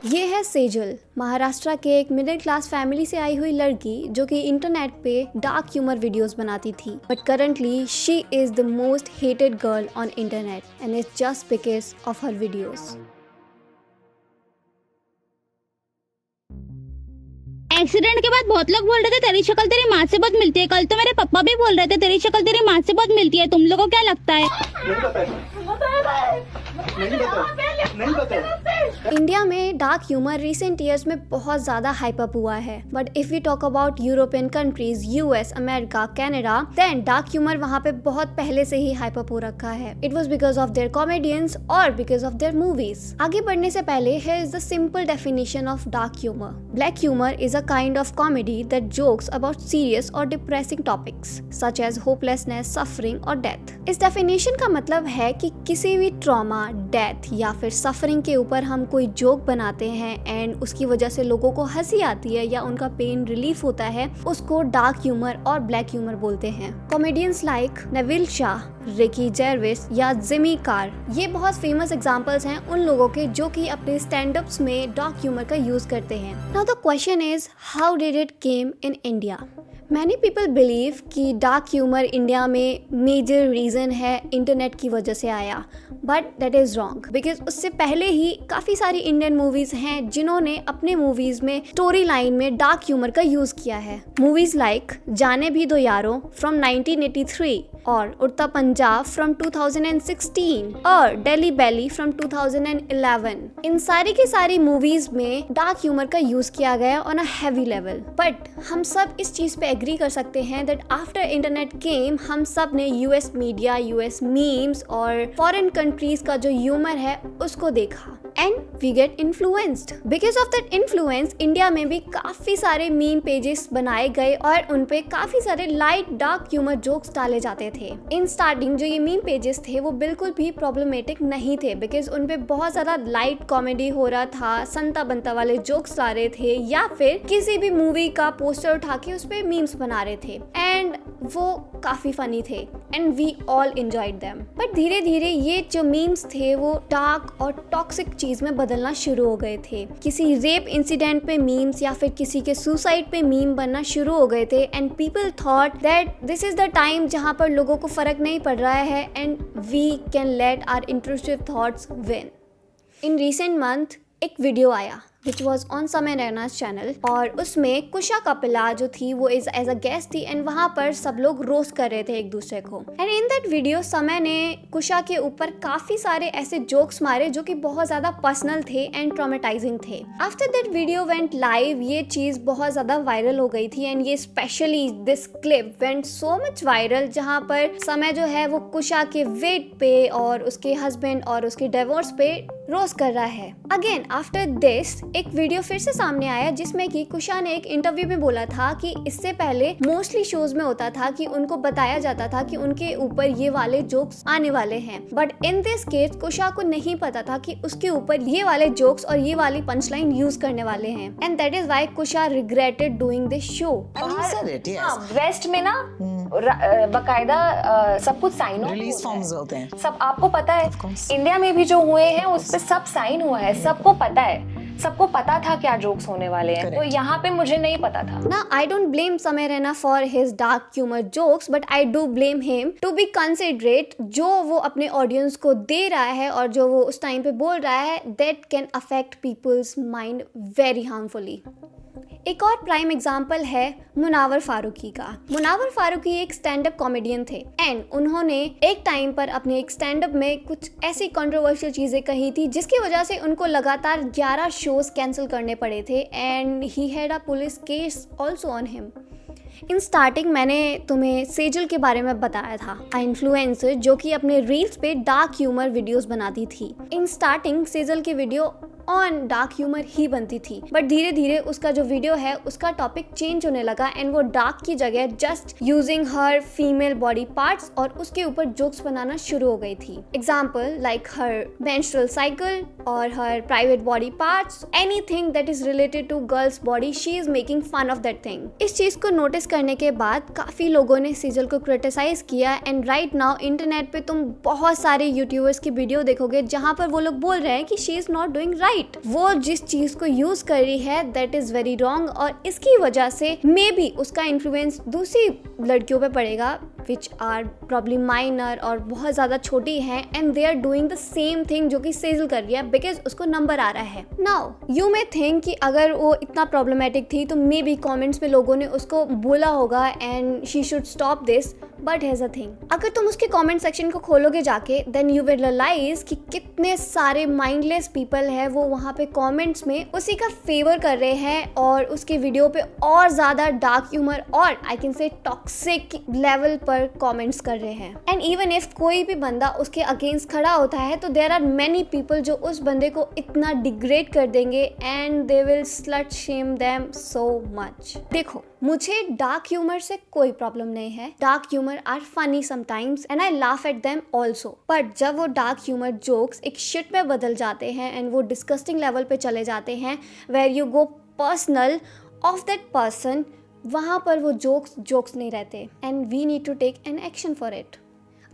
ये है सेजल, महाराष्ट्र के एक मिडिल क्लास फैमिली से आई हुई लड़की जो कि इंटरनेट पे डार्क ह्यूमर वीडियोस बनाती थी। But currently she is the most hated girl on internet and it's just because of her videos. Accident के बाद बहुत लोग बोल रहे थे तेरी शक्ल तेरी माँ से बहुत मिलती है। कल तो मेरे पापा भी बोल रहे थे तेरी शक्ल तेरी माँ से बहुत मिलती है। तुम लोगों को क्या लगता है? नहीं पता। इंडिया में डार्क ह्यूमर रिसेंट ईयर्स में बहुत ज्यादा हाइप अप हुआ है। But if you talk about European countries, US, America, Canada, then dark humour वहाँ पे बहुत पहले से ही हाइप अप हो रखा है। It was because of their comedians और बिकॉज ऑफ देयर मूवीज। आगे बढ़ने से पहले here is the simple definition of dark humour. Black humour is a kind of comedy that jokes about serious or depressing topics such as hopelessness, suffering और death। इस definition का मतलब है कि किसी भी trauma, death या फिर suffering के ऊपर हम कोई joke बनाते हैं and उसकी वजह से लोगों को हंसी आती है या उनका pain relief होता है, उसको dark humor और black humor बोलते हैं। Comedians like Neville Shah, Ricky Jarvis या जिमी कार ये बहुत फेमस एग्जांपल्स हैं उन लोगों के जो कि अपने स्टैंड अप्स में डार्क ह्यूमर का यूज करते हैं। Now the question is how did it came in India? Many people believe कि डार्क ह्यूमर इंडिया में मेजर रीज़न है इंटरनेट की वजह से आया, but that is wrong because उससे पहले ही काफ़ी सारी इंडियन मूवीज़ हैं जिन्होंने अपने मूवीज़ में स्टोरी लाइन में डार्क ह्यूमर का यूज़ किया है। मूवीज़ लाइक जाने भी दो यारों फ्रॉम 1983 और उड़ता पंजाब फ्रॉम 2016 और दिल्ली बैली फ्रॉम 2011। इन सारी की सारी मूवीज में डार्क ह्यूमर का यूज किया गया on a heavy level. But हम सब इस चीज पे एग्री कर सकते हैं दैट आफ्टर इंटरनेट केम हम सब ने यूएस मीडिया, यूएस मीम्स और फॉरेन कंट्रीज का जो ह्यूमर है उसको देखा and we get influenced. Because of that influence India में भी काफी सारे मीम पेजेस बनाए गए और उनपे काफी सारे लाइट डार्क ह्यूमर जोक्स डाले जाते थे। इन स्टार्टिंग जो ये मीम पेजेस थे वो बिल्कुल भी प्रॉब्लमेटिक नहीं थे बिकॉज उनपे बहुत ज्यादा लाइट कॉमेडी हो रहा था, संता बनता वाले जोक्स ला रहे थे या फिर किसी भी मूवी का पोस्टर उठा के उस पे मीम्स बना रहे थे एंड वो काफी फनी थे and we all enjoyed them. But धीरे धीरे ये जो मीम्स थे वो डार्क और टॉक्सिक चीज में बदलना शुरू हो गए थे। किसी रेप इंसिडेंट पे मीम्स या फिर किसी के सुसाइड पे मीम बनना शुरू हो गए थे and people thought that this is the time जहाँ पर लोगों को फर्क नहीं पड़ रहा है and we can let our intrusive thoughts win. In recent month एक वीडियो आया which was on समय रैना's चैनल और उसमें कुशा कपिला जो थी वो एज अ गेस्ट थी एंड वहाँ पर सब लोग रोस्ट कर रहे थे एक दूसरे को। एंड इन दैट वीडियो समय ने कुशा के ऊपर काफी सारे ऐसे जोक्स मारे जो कि बहुत ज्यादा पर्सनल थे एंड ट्रॉमेटाइजिंग थे। After that video went live ये चीज बहुत ज्यादा वायरल हो गई थी एंड ये specially this clip went so much viral जहाँ पर समय जो है वो कुशा के वेट पे और उसके हस्बैंड और उसके डिवोर्स पे रोस्ट कर रहा है। अगेन आफ्टर दिस एक वीडियो फिर से सामने आया जिसमें कि कुशा ने एक इंटरव्यू में बोला था कि इससे पहले मोस्टली शोज में होता था कि उनको बताया जाता था कि उनके ऊपर ये वाले जोक्स आने वाले हैं, बट इन दिस केस कुशा को नहीं पता था कि उसके ऊपर ये वाले जोक्स और ये वाली पंचलाइन यूज करने वाले हैं and that is why Kusha regretted doing this show. West में ना बकायदा सब कुछ साइन रिलीज फॉर्म्स होते हैं, सब आपको पता है। इंडिया में भी जो हुए हैं उस पे सब साइन हुआ है, सबको पता है, सबको पता था क्या जोक्स होने वाले हैं। तो यहाँ पे मुझे नहीं पता था ना। आई don't blame Samay Raina for his dark humour jokes but I do blame him to be considerate. जो वो अपने ऑडियंस को दे रहा है और जो वो उस टाइम पे बोल रहा है that can affect people's mind very harmfully. एक और प्राइम एग्जाम्पल है मुनावर फारूकी का। मुनावर फारूकी एक स्टैंड अप कॉमेडियन थे एंड उन्होंने एक टाइम पर अपने एक स्टैंड अप में कुछ ऐसी कंट्रोवर्शियल चीजें कही थी जिसकी वजह से उनको लगातार 11 शोज कैंसिल करने पड़े थे and he had a police case also on him. In starting मैंने तुम्हें सेजल के बारे में बताया था, इन्फ्लुएंसर जो कि अपने रील्स पे डार्क ह्यूमर वीडियोस बनाती थी। इन स्टार्टिंग सेजल की वीडियो ऑन डार्क ह्यूमर ही बनती थी बट धीरे धीरे उसका जो वीडियो है उसका टॉपिक चेंज होने लगा एंड वो डार्क की जगह जस्ट यूजिंग हर फीमेल बॉडी पार्ट्स और उसके ऊपर जोक्स बनाना शुरू हो गई थी। एग्जाम्पल लाइक हर मेंस्ट्रुअल साइकिल और हर private body parts, anything that is related to girls body, she is making fun of that thing. इस चीज को नोटिस करने के बाद काफी लोगों ने सेजल को क्रिटिसाइज किया एंड राइट नाउ इंटरनेट पे तुम बहुत सारे यूट्यूबर्स की वीडियो देखोगे जहाँ पर वो लोग बोल रहे हैं कि she is not doing right. Right, वो जिस चीज को यूज कर रही है दैट इज वेरी रॉन्ग, और इसकी वजह से मे बी उसका इन्फ्लुएंस दूसरी लड़कियों पे पड़ेगा विच आर प्रॉब्ली माइनर और बहुत ज़्यादा छोटी हैं, and they are doing the same thing जो कि सेजल कर रही है बिकॉज उसको नंबर आ रहा है। नाउ यू मे थिंक कि अगर वो इतना प्रॉब्लमेटिक थी तो मे बी कॉमेंट्स में लोगों ने उसको बोला होगा and she should stop this, but has a thing, अगर तुम उसके कमेंट सेक्शन को खोलोगे जाके देन यू विल रियलाइज कि कितने सारे माइंडलेस पीपल है वो वहाँ पे कमेंट्स में उसी का फेवर कर रहे हैं और उसके वीडियो पे और ज़्यादा डार्क ह्यूमर और I can say toxic level पर कमेंट्स कर रहे हैं। एंड इवन इफ कोई भी बंदा उसके अगेंस्ट खड़ा होता है तो देयर आर मेनी पीपल जो उस बंदे को इतना डिग्रेड कर देंगे and they will slut shame them so much. देखो, मुझे डार्क ह्यूमर से कोई प्रॉब्लम नहीं है, dark humour are funny sometimes and I laugh at them also, but जब वो डार्क ह्यूमर जोक्स एक शिट में बदल जाते हैं एंड वो डिस्कस्टिंग लेवल पे चले जाते हैं where you go personal of that person, वहाँ पर वो जोक्स नहीं रहते and we need to take an action for it.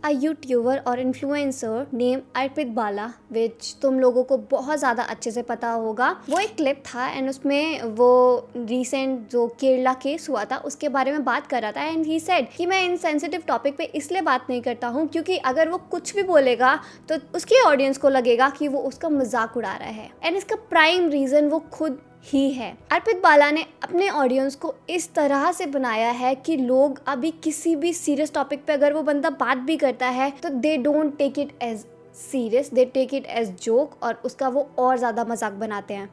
A YouTuber और influencer name Arpit Bala, which तुम लोगों को बहुत ज़्यादा अच्छे से पता होगा, वो एक क्लिप था एंड उसमें वो रिसेंट जो केरला केस हुआ था उसके बारे में बात कर रहा था एंड ही सेड कि मैं इन सेंसिटिव टॉपिक पे इसलिए बात नहीं करता हूँ क्योंकि अगर वो कुछ भी बोलेगा तो उसकी ऑडियंस को लगेगा कि वो उसका मजाक उड़ा रहा है, एंड इसका प्राइम रीज़न वो खुद ही है। अर्पित बाला ने अपने ऑडियंस को इस तरह से बनाया है कि लोग अभी किसी भी सीरियस टॉपिक पे अगर वो बंदा बात भी करता है तो they don't take it as serious, they take it as joke और उसका वो और ज़्यादा मजाक बनाते हैं।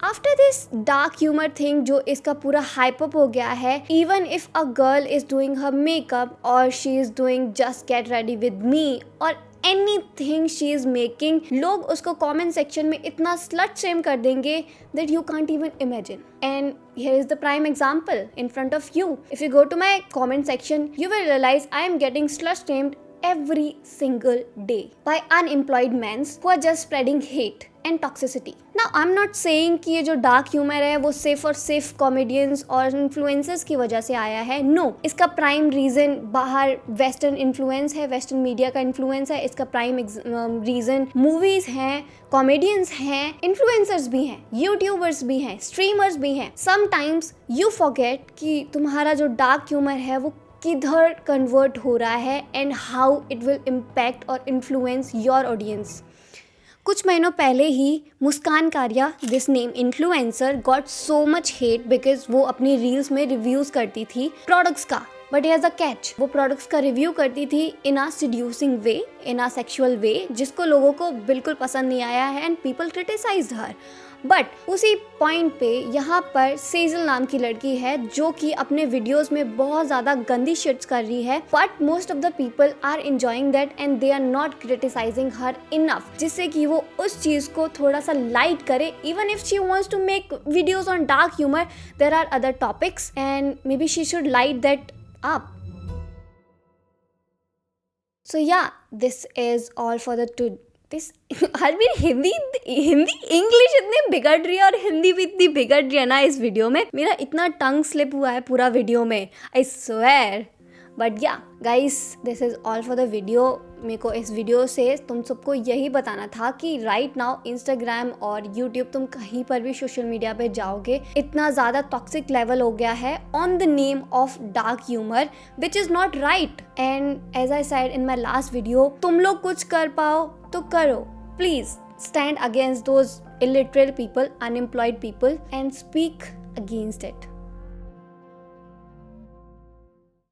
After this dark humour thing जो इसका पूरा हाइप अप हो गया है, even if a girl is doing her makeup और she is doing just get ready with me और एनीथिंग शी इज मेकिंग, लोग उसको कमेंट सेक्शन में इतना स्लट शेम कर देंगे that you can't even imagine. And here is the prime example in front of you. If you go to my comment section you will realize I am getting slut shamed every single day by unemployed men who are just spreading hate and toxicity. Now I'm not saying कि ये जो dark humour है वो सिर्फ और सिर्फ comedians और influencers की वजह से आया है, नो, इसका प्राइम रीज़न बाहर वेस्टर्न इन्फ्लुएंस है, वेस्टर्न मीडिया का इन्फ्लुएंस है, इसका प्राइम रीज़न मूवीज़ हैं, कॉमेडियंस हैं, इन्फ्लुएंसर्स भी हैं, यूट्यूबर्स भी हैं, स्ट्रीमर्स भी हैं। समटाइम्स यू फॉरगेट कि तुम्हारा जो डार्क ह्यूमर है वो किधर कन्वर्ट हो रहा है and how it will impact और इन्फ्लुएंस योर ऑडियंस। कुछ महीनों पहले ही मुस्कान कारिया, this name influencer, got so much hate because वो अपनी रील्स में रिव्यूज़ करती थी प्रोडक्ट्स का, बट एज अ कैच वो प्रोडक्ट्स का रिव्यू करती थी इन अ seducing way, in a sexual वे, जिसको लोगों को बिल्कुल पसंद नहीं आया है and people criticised her. But उसी पॉइंट पे यहाँ पर सेजल नाम की लड़की है जो कि अपने वीडियोस में बहुत ज़्यादा गंदी शिट्स कर रही है, but most of the people are enjoying that and they are not criticising her enough, जिससे कि वो उस चीज़ को थोड़ा सा लाइट करे। Even if she wants to make videos on dark humour, there are other topics and maybe she should light that up. So yeah, this is all for the this आज मेरी Hindi English इतनी बिगड़ रही है और हिंदी भी इतनी बिगड़ रही है ना इस वीडियो में, मेरा इतना टंग स्लिप हुआ है पूरा वीडियो में, आई स्वेयर। बट या guys, this is all for the video. मेरे को इस वीडियो से तुम सबको यही बताना था कि राइट नाउ इंस्टाग्राम और यूट्यूब, तुम कहीं पर भी सोशल मीडिया पे जाओगे, इतना ज़्यादा टॉक्सिक लेवल हो गया है on the name of dark humour, which is not right. And as I said in my last video, तुम लोग कुछ कर पाओ तो करो, please stand against those illiterate people, unemployed people and speak against it.